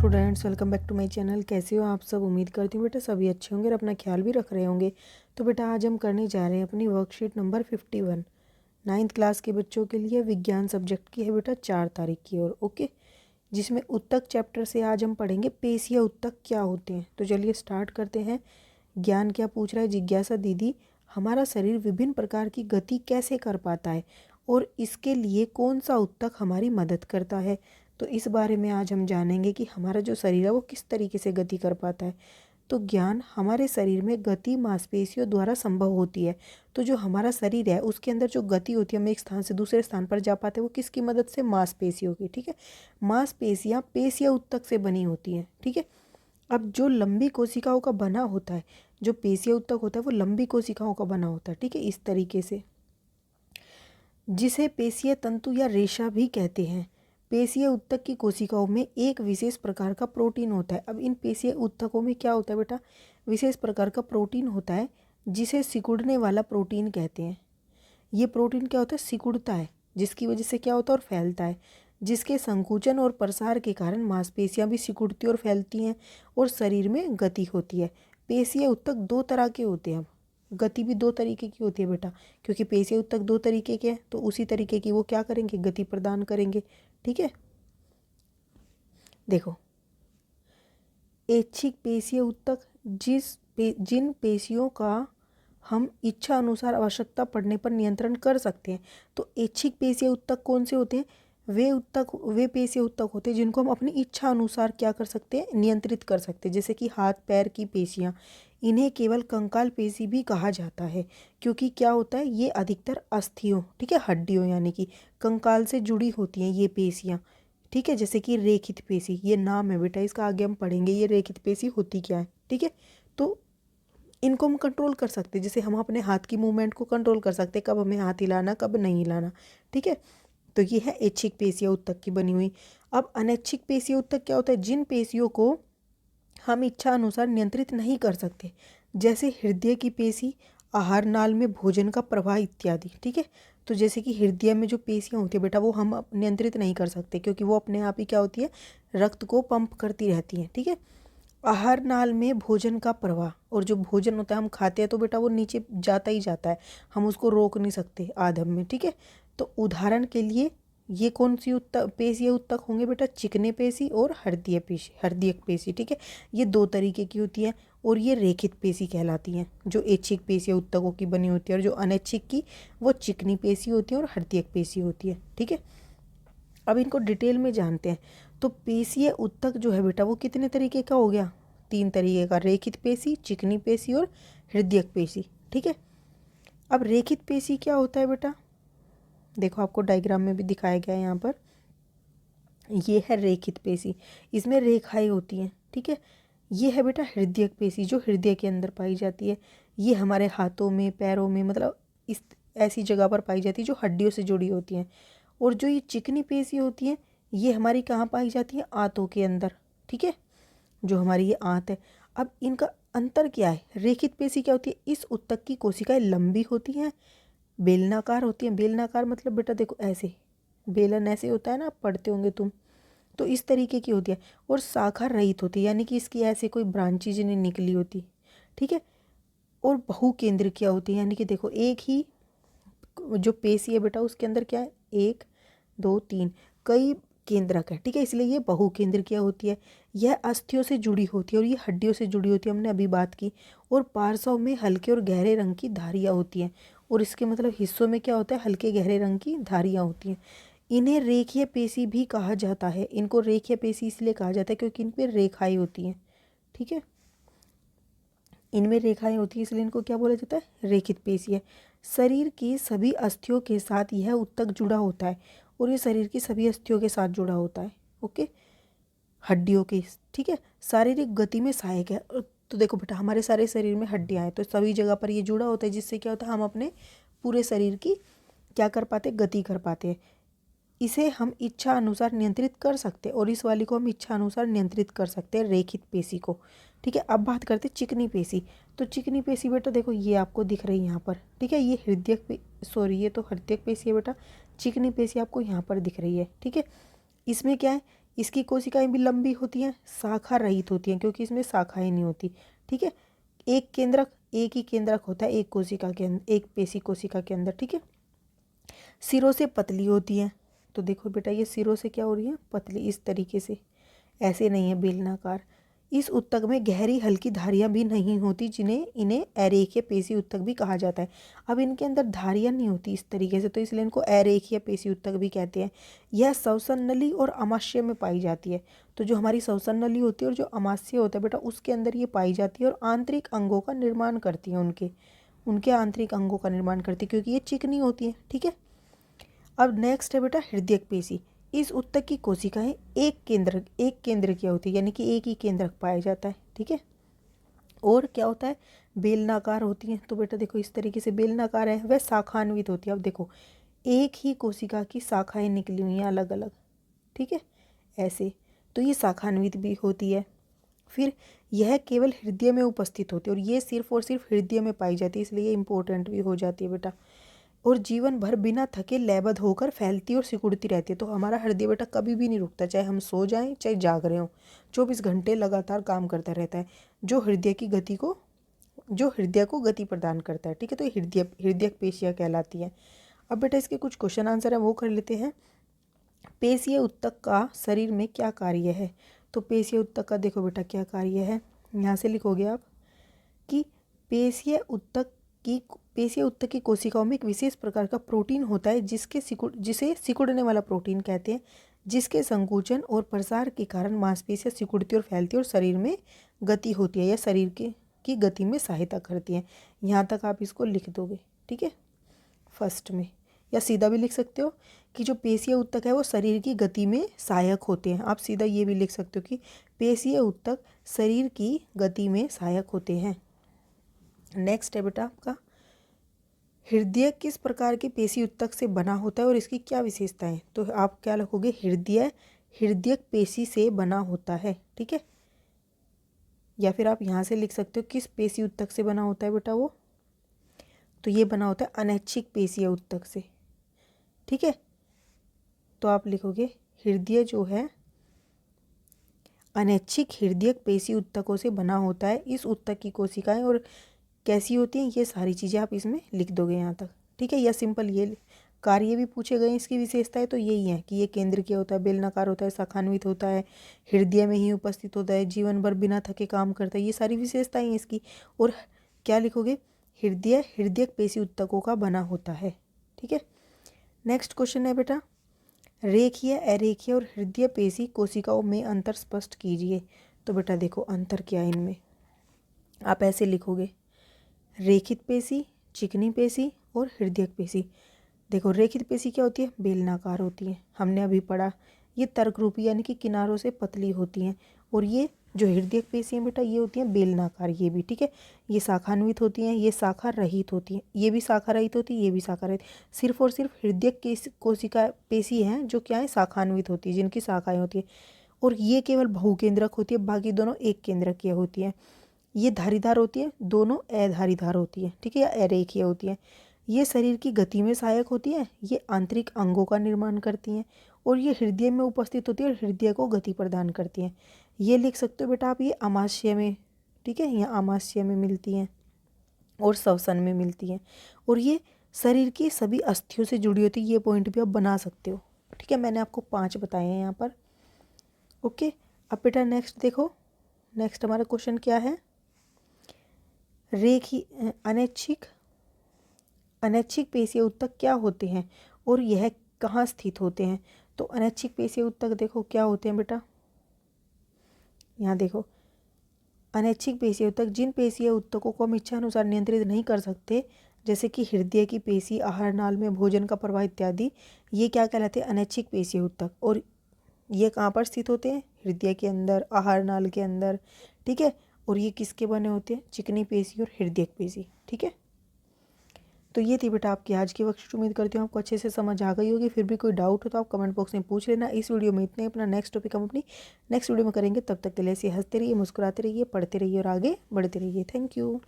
Students, welcome back to my channel. कैसे हो आप सब? उम्मीद करती हूँ बेटा सभी अच्छे होंगे और अपना ख्याल भी रख रहे होंगे। तो बेटा आज हम करने जा रहे हैं अपनी वर्कशीट नंबर 51 9th क्लास के बच्चों के लिए। विज्ञान सब्जेक्ट की है बेटा 4 तारीख की ओर। ओके, जिसमें उत्तक चैप्टर से आज हम पढ़ेंगे पेशिया उत्तक क्या होते हैं। तो चलिए स्टार्ट करते हैं। ज्ञान क्या पूछ रहा है? जिज्ञासा दीदी, हमारा शरीर विभिन्न प्रकार की गति कैसे कर पाता है और इसके लिए कौन सा उत्तक हमारी मदद करता है? तो इस बारे में आज हम जानेंगे कि हमारा जो शरीर है वो किस तरीके से गति कर पाता है। तो ज्ञान, हमारे शरीर में गति मांसपेशियों द्वारा संभव होती है। तो जो हमारा शरीर है उसके अंदर जो गति होती है, हम एक स्थान से दूसरे स्थान पर जा पाते हैं, वो किसकी मदद से? मांसपेशियों की। ठीक है, मांसपेशियाँ पेशिया उत्तक से बनी होती हैं। ठीक है, अब जो लंबी कोशिकाओं का बना होता है, जो पेशिया उत्तक होता है वो लंबी कोशिकाओं का बना होता है। ठीक है, इस तरीके से, जिसे पेशीय तंतु या रेशा भी कहते हैं। पेशीय उत्तक की कोशिकाओं में एक विशेष प्रकार का प्रोटीन होता है। अब इन पेशीय उत्तकों में क्या होता है बेटा? विशेष प्रकार का प्रोटीन होता है जिसे सिकुड़ने वाला प्रोटीन कहते हैं। ये प्रोटीन क्या होता है? सिकुड़ता है, जिसकी वजह से क्या होता है? और फैलता है, जिसके संकुचन और प्रसार के कारण मांसपेशियां भी सिकुड़ती और फैलती हैं और शरीर में गति होती है। पेशीय उत्तक दो तरह के होते हैं। अब गति भी दो तरीके की होती है बेटा, क्योंकि पेशीय उत्तक दो तरीके के हैं, तो उसी तरीके की वो क्या करेंगे? गति प्रदान करेंगे। ठीक है, देखो, ऐच्छिक पेशीय उत्तक, जिन पेशियों का हम इच्छा अनुसार आवश्यकता पड़ने पर नियंत्रण कर सकते हैं। तो ऐच्छिक पेशीय उत्तक कौन से होते हैं? वे पेशीय उत्तक होते हैं जिनको हम अपनी इच्छा अनुसार क्या कर सकते हैं? नियंत्रित कर सकते हैं। जैसे कि हाथ पैर की पेशियां, इन्हें केवल कंकाल पेशी भी कहा जाता है, क्योंकि क्या होता है? ये अधिकतर अस्थियों, ठीक है, हड्डियों यानी कि कंकाल से जुड़ी होती हैं ये पेशियां। ठीक है, जैसे कि रेखित पेशी, ये नाम है बेटा इसका, आगे हम पढ़ेंगे ये रेखित पेशी होती क्या है। ठीक है, तो इनको हम कंट्रोल कर सकते हैं, जैसे हम अपने हाथ की मूवमेंट को कंट्रोल कर सकते हैं, कब हमें हाथ हिलाना कब नहीं हिलाना। ठीक है, तो ये है ऐच्छिक पेशीय उत्तक की बनी हुई। अब अनैच्छिक पेशीय उत्तक क्या होता है? जिन पेशियों को हम इच्छा अनुसार नियंत्रित नहीं कर सकते, जैसे हृदय की पेशी, आहार नाल में भोजन का प्रवाह इत्यादि। ठीक है, तो जैसे कि हृदय में जो पेशियां होती है बेटा वो हम नियंत्रित नहीं कर सकते, क्योंकि वो अपने आप ही क्या होती है? रक्त को पंप करती रहती है। ठीक है, आहार नाल में भोजन का प्रवाह, और जो भोजन होता है हम खाते हैं तो बेटा वो नीचे जाता ही जाता है, हम उसको रोक नहीं सकते आधम में। ठीक है, तो उदाहरण के लिए ये कौन सी पेशीय उत्तक होंगे बेटा? चिकने पेशी और हृदयक पेशी। ठीक है, ये दो तरीके की होती है और ये रेखित पेशी कहलाती हैं, जो ऐच्छिक पेशीय उत्तकों की बनी होती है, और जो अनैच्छिक की वो चिकनी पेशी होती है और हृदयक पेशी होती है। ठीक है, अब इनको डिटेल में जानते हैं। तो पेशीय उत्तक जो है बेटा वो कितने तरीके का हो गया? 3 तरीके का, रेखित पेशी, चिकनी पेशी और हृदयक पेशी। ठीक है, अब रेखित पेशी क्या होता है बेटा? देखो आपको डायग्राम में भी दिखाया गया है यहाँ पर, ये है रेखित पेशी, इसमें रेखाएं होती हैं। ठीक है, ये है बेटा हृदयक पेशी, जो हृदय के अंदर पाई जाती है। ये हमारे हाथों में, पैरों में, मतलब इस ऐसी जगह पर पाई जाती है जो हड्डियों से जुड़ी होती हैं। और जो ये चिकनी पेशी होती है ये हमारी कहाँ पाई जाती है? आंतों के अंदर। ठीक है, जो हमारी ये आंत है। अब इनका अंतर क्या है? रेखित पेशी क्या होती है? इस उत्तक की कोशिकाएं लंबी होती हैं, बेलनाकार होती हैं। बेलनाकार मतलब बेटा देखो ऐसे, बेलन ऐसे होता है ना, आप पढ़ते होंगे तुम, तो इस तरीके की होती है। और शाखा रहित होती है, यानी कि इसकी ऐसे कोई ब्रांचेज नहीं निकली होती। ठीक है, और बहुकेंद्र क्या होती है, यानी कि देखो एक ही जो पेशी है बेटा उसके अंदर क्या है? 1 2 3 कई केंद्रक है। ठीक है, इसलिए ये बहुकेंद्र क्या होती है? यह अस्थियों से जुड़ी होती है और ये हड्डियों से जुड़ी होती है, हमने अभी बात की। और पार्श्व में हल्के और गहरे रंग की धारियाँ होती हैं, और इसके मतलब हिस्सों में क्या होता है? हल्के गहरे रंग की धारियाँ होती हैं। इन्हें रेखीय पेशी भी कहा जाता है। इनको रेखीय पेशी इसलिए कहा जाता है क्योंकि इन पर रेखाएं होती हैं। ठीक है, इनमें रेखाएं होती हैं इसलिए इनको क्या बोला जाता है? रेखित पेशी है। शरीर की सभी अस्थियों के साथ यह उत्तक जुड़ा होता है, और ये शरीर की सभी अस्थियों के साथ जुड़ा होता है। ओके, हड्डियों के। ठीक है, शारीरिक गति में सहायक है। तो देखो बेटा हमारे सारे शरीर में हड्डियां हैं, तो सभी जगह पर ये जुड़ा होता है, जिससे क्या होता है? हम अपने पूरे शरीर की क्या कर पाते? गति कर पाते हैं। इसे हम इच्छा अनुसार नियंत्रित कर सकते हैं, और इस वाली को हम इच्छा अनुसार नियंत्रित कर सकते हैं, रेखित पेशी को। ठीक है, अब बात करते हैं चिकनी पेशी। तो चिकनी पेशी बेटा देखो ये आपको दिख रही है यहाँ पर। ठीक है, ये ये तो हृदयक पेशी है बेटा, चिकनी पेशी आपको यहाँ पर दिख रही है। ठीक है, इसमें क्या है? इसकी कोशिकाएं भी लंबी होती हैं, शाखा रहित होती हैं क्योंकि इसमें शाखाएं नहीं होती। ठीक है, एक केंद्रक, एक ही केंद्रक होता है एक कोशिका के अंदर, एक पेशी कोशिका के अंदर। ठीक है, सिरों से पतली होती हैं। तो देखो बेटा ये सिरों से क्या हो रही है, पतली, इस तरीके से, ऐसे नहीं है बेलनाकार। इस उत्तक में गहरी हल्की धारियां भी नहीं होती, इन्हें अरेखीय पेशी उत्तक भी कहा जाता है। अब इनके अंदर धारियां नहीं होती इस तरीके से, तो इसलिए इनको अरेखीय पेशी उत्तक भी कहते हैं। यह श्वसन नली और अमाशय में पाई जाती है। तो जो हमारी श्वसन नली होती है और जो अमाशय होता है बेटा, उसके अंदर ये पाई जाती है और आंतरिक अंगों का निर्माण करती है, उनके आंतरिक अंगों का निर्माण करती है क्योंकि ये चिकनी होती है। ठीक है, अब नेक्स्ट है बेटा हृदयक पेशी। इस उत्तक की कोशिकाएं एक केंद्र की होती है, यानी कि एक ही केंद्रक पाया जाता है। ठीक है, और क्या होता है, बेलनाकार होती हैं। तो बेटा देखो इस तरीके से बेलनाकार है, वह शाखान्वित होती है। अब देखो एक ही कोशिका की शाखाएं निकली हुई हैं अलग अलग। ठीक है, ऐसे, तो ये शाखान्वित भी होती है। फिर यह केवल हृदय में उपस्थित होती है और ये सिर्फ और सिर्फ हृदय में पाई जाती है, इसलिए ये इंपॉर्टेंट भी हो जाती है बेटा। और जीवन भर बिना थके लयबद्ध होकर फैलती और सिकुड़ती रहती है। तो हमारा हृदय बेटा कभी भी नहीं रुकता, चाहे हम सो जाएं चाहे जाग रहे हों, 24 घंटे लगातार काम करता रहता है, जो हृदय को गति प्रदान करता है। ठीक है, तो हृदयक पेशियाँ कहलाती हैं। अब बेटा इसके कुछ क्वेश्चन आंसर है वो कर लेते हैं। पेशीय उत्तक का शरीर में क्या कार्य है? तो पेशीय उत्तक का देखो बेटा क्या कार्य है, यहाँ से लिखोगे आप कि पेशीय उत्तक की कोशिकाओं में एक विशेष प्रकार का प्रोटीन होता है जिसे सिकुड़ने वाला प्रोटीन कहते हैं, जिसके संकुचन और प्रसार के कारण मांसपेशियां सिकुड़ती और फैलती और शरीर में गति होती है या शरीर की गति में सहायता करती हैं। यहाँ तक आप इसको लिख दोगे। ठीक है, फर्स्ट में, या सीधा भी लिख सकते हो कि जो पेशीय उत्तक है वो शरीर की गति में सहायक होते हैं। आप सीधा ये भी लिख सकते हो कि पेशीय उत्तक शरीर की गति में सहायक होते हैं। नेक्स्ट है बेटा आपका, हृदय किस प्रकार के पेशी उत्तक से बना होता है और इसकी क्या विशेषताएं? तो आप क्या लिखोगे, हृदयक पेशी से बना होता है। ठीक है, या फिर आप यहाँ से लिख सकते हो किस पेशी उत्तक से बना होता है बेटा वो, तो ये बना होता है अनैच्छिक पेशीय उत्तक से। ठीक है, तो आप लिखोगे हृदय जो है अनैच्छिक हृदयक पेशी उत्तकों से बना होता है। इस उत्तक की कोशिकाएं और कैसी होती हैं, ये सारी चीज़ें आप इसमें लिख दोगे यहाँ तक। ठीक है, या सिंपल ये कार्य भी पूछे गए इसकी विशेषताएं तो यही है कि ये केंद्र क्या होता है, बेलनाकार होता है, शाखान्वित होता है, हृदय में ही उपस्थित होता है, जीवन भर बिना थके काम करता है, ये सारी विशेषताएं हैं इसकी। और क्या लिखोगे, हृदयक पेशी उत्तकों का बना होता है। ठीक है, नेक्स्ट क्वेश्चन है बेटा, रेखीय, अरेखीय और हृदय पेशी कोशिकाओं में अंतर स्पष्ट कीजिए। तो बेटा देखो अंतर क्या है इनमें, आप ऐसे लिखोगे, रेखित पेशी, चिकनी पेशी और हृदयक पेशी। देखो रेखित पेशी क्या होती है, बेलनाकार होती है, हमने अभी पढ़ा। ये तर्क रूपी यानी कि किनारों से पतली होती हैं। और ये जो हृदयक पेशी हैं बेटा ये होती हैं बेलनाकार, ये भी। ठीक है, ये शाखान्वित होती हैं, ये शाखा रहित होती हैं, ये भी शाखा रहित होती है, ये भी शाखा रहित। सिर्फ और सिर्फ हृदयक कोशिका पेशी हैं जो क्या है, शाखान्वित होती है, जिनकी शाखाएँ होती है। और ये केवल बहुकेंद्रक होती है, बाकी दोनों एक केंद्रक की होती हैं। ये धारीदार होती है, दोनों अधारीदार होती है। ठीक है, या अरेखीय होती है। ये शरीर की गति में सहायक होती है, ये आंतरिक अंगों का निर्माण करती हैं और ये हृदय में उपस्थित होती है और हृदय को गति प्रदान करती हैं। ये लिख सकते हो बेटा आप, ये अमाशय में, ठीक है, यहाँ अमाशय में मिलती हैं और श्वसन में मिलती हैं। और ये शरीर की सभी अस्थियों से जुड़ी होती है, ये पॉइंट भी आप बना सकते हो। ठीक है, मैंने आपको 5 बताए हैं यहाँ पर। ओके, अब बेटा नेक्स्ट देखो, नेक्स्ट हमारा क्वेश्चन क्या है, अनैच्छिक पेशीय उत्तक क्या होते हैं और यह कहाँ स्थित होते हैं? तो अनैच्छिक पेशीय उत्तक देखो क्या होते हैं बेटा, यहाँ देखो, अनैच्छिक पेशीय उत्तक, जिन पेशीय उत्तकों को हम इच्छा अनुसार नियंत्रित नहीं कर सकते, जैसे कि हृदय की पेशी, आहार नाल में भोजन का प्रवाह इत्यादि, ये क्या कहलाते हैं, अनैच्छिक पेशीय उत्तक। और ये कहाँ पर स्थित होते हैं, हृदय के अंदर, आहार नाल के अंदर। ठीक है, और ये किसके बने होते हैं, चिकनी पेशी और हृदयक पेशी। ठीक है, तो ये थी बेटा आपकी आज की वर्कशीट। उम्मीद करती हूँ आपको अच्छे से समझ आ गई होगी। फिर भी कोई डाउट हो तो आप कमेंट बॉक्स में पूछ लेना। इस वीडियो में इतने, अपना नेक्स्ट टॉपिक हम अपनी नेक्स्ट वीडियो में करेंगे। तब तक के लिए ऐसे हंसते रहिए, मुस्कुराते रहिए, पढ़ते रहिए और आगे बढ़ते रहिए। Thank you.